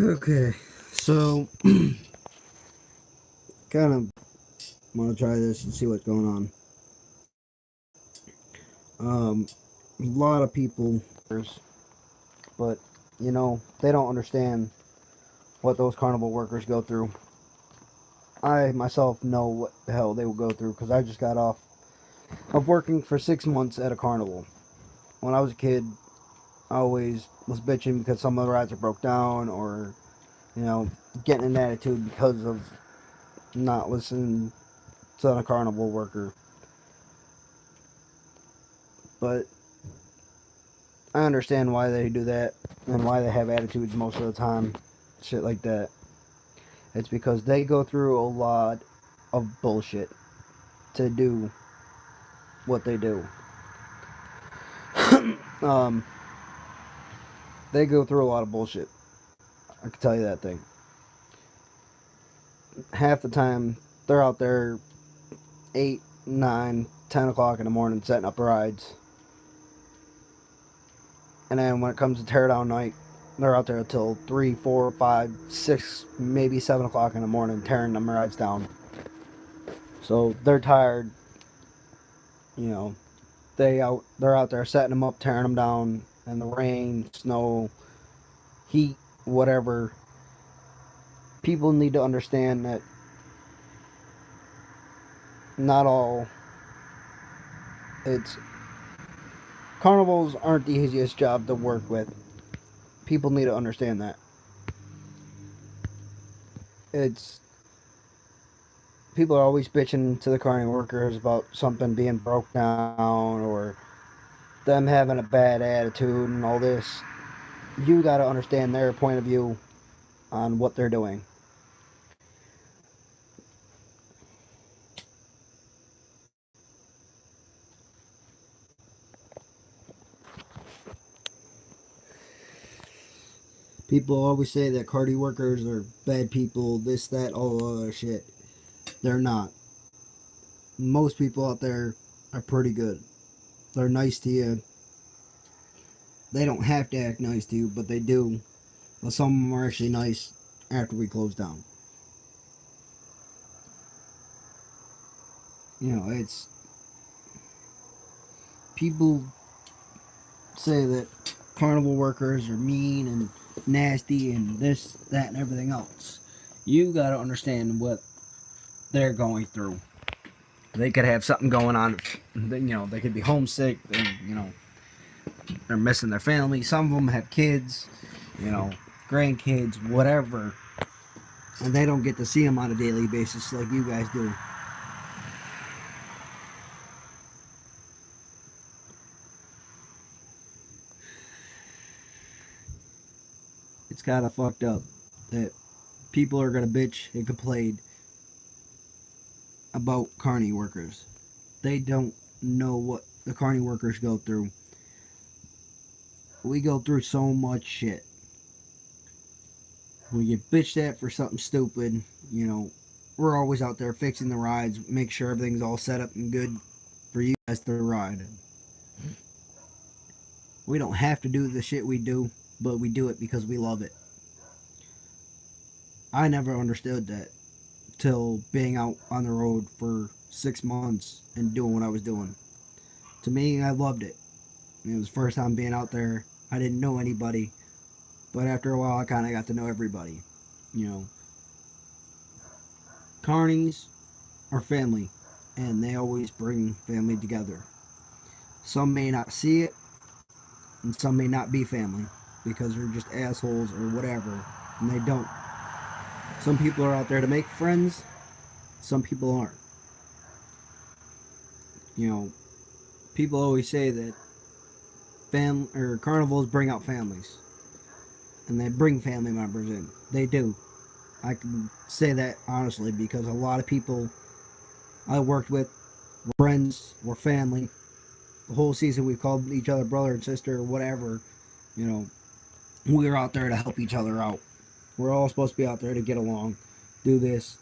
Okay, so kind of want to try this and see what's going on. Um, a lot of people, but they don't understand what those carnival workers go through. I myself know what the hell they will go through because I just got off of working for 6 months at a carnival. When I was a kid, I always was bitching because some of the rides are broke down, or you know, getting an attitude because of not listening to a carnival worker. But I understand why they do that and why they have attitudes most of the time, shit like that. It's because they go through a lot of bullshit to do what they do. um, they go through a lot of bullshit. I can tell you that thing. Half the time, they're out there 8, 9, 10 o'clock in the morning setting up rides. And then when it comes to teardown night, they're out there until 3, 4, 5, 6, maybe 7 o'clock in the morning tearing them rides down. So they're tired, you know. They're out there setting them up, tearing them down, and the rain, snow, heat, whatever. People need to understand that not all it's carnivals aren't the easiest job to work with. People need to understand that. It's people are always bitching to the carnival workers about something being broke down or them having a bad attitude and all this. You got to understand their point of view on what they're doing. People always say that cardi workers are bad people, this, that, all other shit. They're not. Most people out there are pretty good. They're nice to you. They don't have to act nice to you, but they do. But some of them are actually nice after we close down. It's people say that carnival workers are mean and nasty and this, that, and everything else. You got to understand what they're going through. They could have something going on. They could be homesick. They're missing their family. Some of them have kids, you know, grandkids, whatever, and they don't get to see them on a daily basis like you guys do. It's kind of fucked up that people are gonna bitch and complain about carny workers. They don't know what the carny workers go through. We go through so much shit. We get bitched at for something stupid. You know, we're always out there fixing the rides, make sure everything's all set up and good for you guys to ride. We don't have to do the shit we do, but we do it because we love it. I never understood that till being out on the road for 6 months and doing what I was doing. To me, I loved it. It was the first time being out there. I didn't know anybody, but after a while, I kind of got to know everybody. You know, carnies are family, and they always bring family together. Some may not see it, and some may not be family because they're just assholes or whatever, and they don't. Some people are out there to make friends, some people aren't. You know, people always say that carnivals bring out families, and they bring family members in. They do. I can say that honestly because a lot of people I worked with were friends, were family. The whole season we called each other brother and sister or whatever. You know, we were out there to help each other out. We're all supposed to be out there to get along, do this,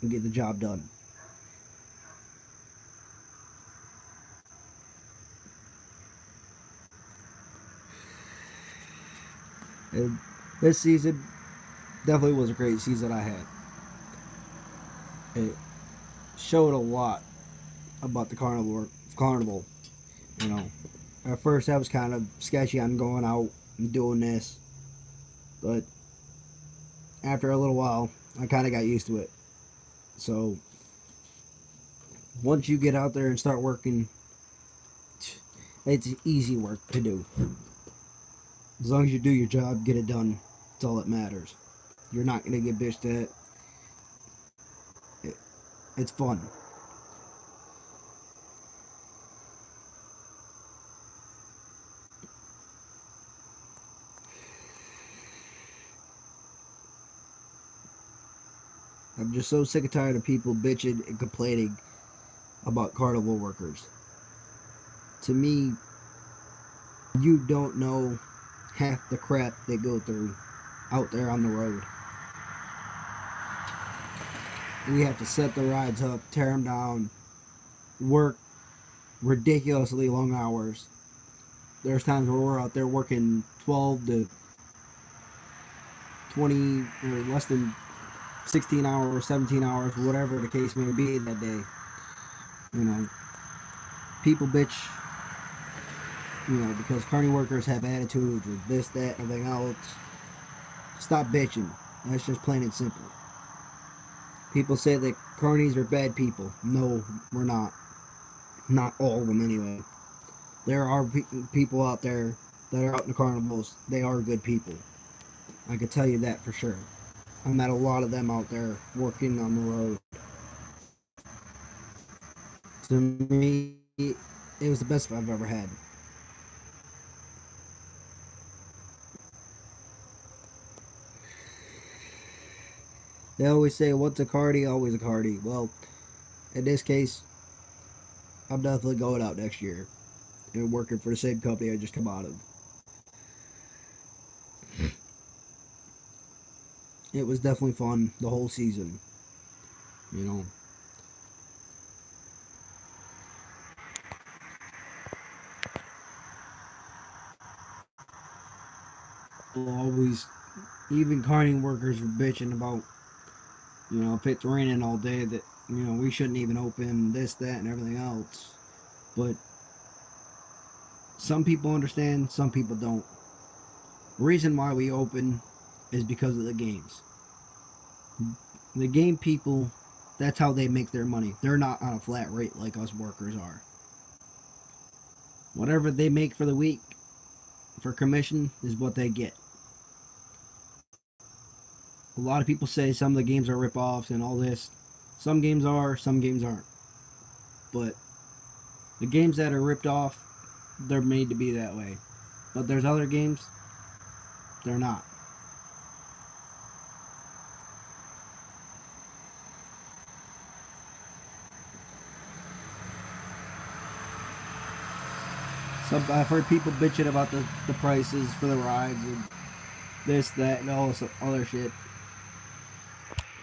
and get the job done. And this season, definitely was a great season I had. It showed a lot about the carnival. You know, at first I was kind of sketchy on going out and doing this, but after a little while, I kind of got used to it. So once you get out there and start working, it's easy work to do. As long as you do your job, get it done, that's all that matters. You're not gonna get bitched at. It, it's fun. I'm just so sick and tired of people bitching and complaining about carnival workers. To me, you don't know half the crap they go through out there on the road. We have to set the rides up, tear them down, work ridiculously long hours. There's times where we're out there working 12 to 20 or less than 16 hours, 17 hours, whatever the case may be that day. You know, people bitch, because carny workers have attitudes or this, that, and everything else. Stop bitching. That's just plain and simple. People say that carnies are bad people. No, we're not. Not all of them, anyway. There are people out there that are out in the carnivals. They are good people. I can tell you that for sure. I met a lot of them out there working on the road. To me, it was the best I've ever had. They always say, "What's a cardi? Always a cardi." Well, in this case, I'm definitely going out next year and working for the same company I just come out of. It was definitely fun the whole season. You know, always, even carting workers were bitching about, if it's raining all day, that we shouldn't even open this, that, and everything else. But some people understand, some people don't. The reason why we open is because of the games. The game people, that's how they make their money. They're not on a flat rate like us workers are. Whatever they make for the week for commission is what they get. A lot of people say some of the games are rip-offs and all this. Some games are, some games aren't. But the games that are ripped off, they're made to be that way. But there's other games, they're not. I've heard people bitching about the prices for the rides and this, that, and all this other shit.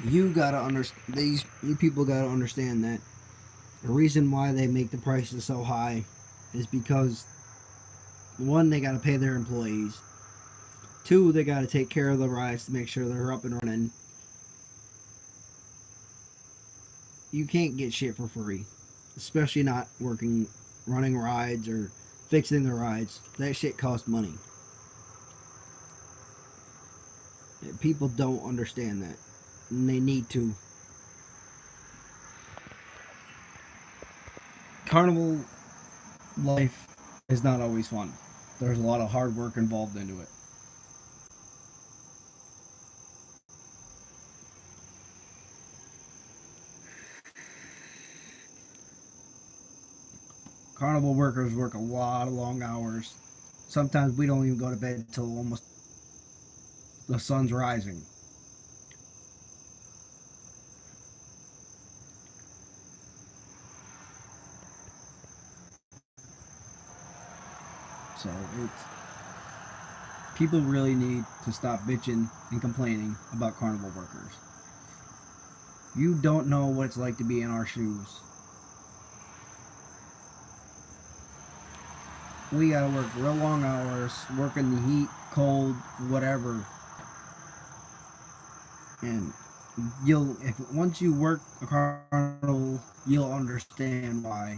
You gotta understand, you people gotta understand that the reason why they make the prices so high is because, one, they gotta pay their employees. Two, they gotta take care of the rides to make sure they're up and running. You can't get shit for free, especially not running rides or fixing the rides. That shit costs money. People don't understand that, and they need to. Carnival life is not always fun. There's a lot of hard work involved into it. Carnival workers work a lot of long hours. Sometimes we don't even go to bed until almost the sun's rising. So it's people really need to stop bitching and complaining about carnival workers. You don't know what it's like to be in our shoes. We gotta work real long hours, work in the heat, cold, whatever, And if once you work a carnival, you'll understand why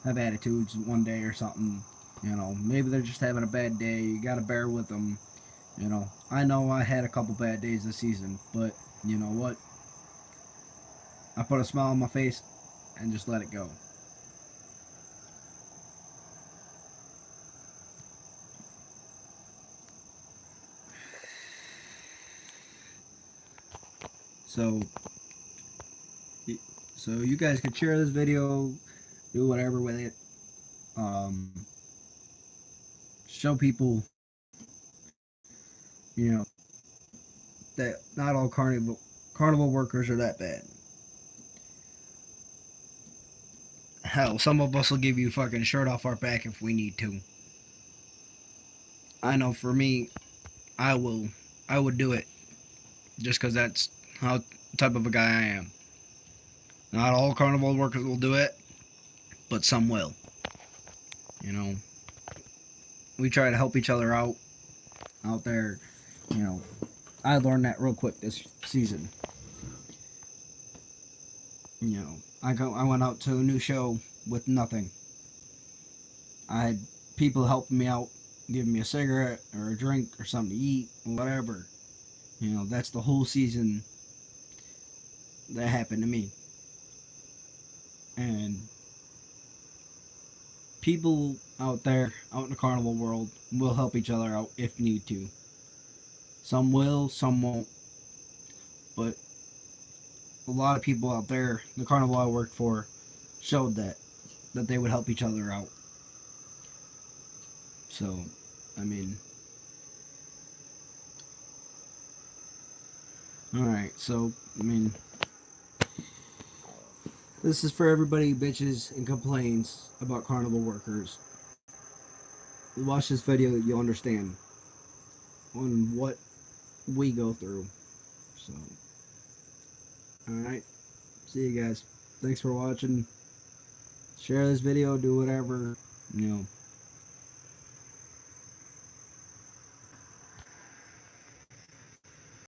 have attitudes one day or something. Maybe they're just having a bad day. You gotta bear with them. I know I had a couple bad days this season, but you know what? I put a smile on my face and just let it go. So, so you guys can share this video, do whatever with it. Um, Show people, that not all carnival workers are that bad. Hell, some of us will give you fucking shirt off our back if we need to. I know for me, I will, I would do it just because that's how type of a guy I am. Not all carnival workers will do it, but some will. You know, we try to help each other out there. You know, I learned that real quick this season. I went out to a new show with nothing. I had people helping me out, giving me a cigarette or a drink or something to eat, whatever. That's the whole season that happened to me. And people out there, out in the carnival world, will help each other out if need to. Some will, some won't. But a lot of people out there, the carnival I worked for, showed that they would help each other out. So, I mean, all right. So, I mean, this is for everybody who bitches and complains about carnival workers. Watch this video, you'll understand on what we go through. So, alright. See you guys. Thanks for watching. Share this video, do whatever.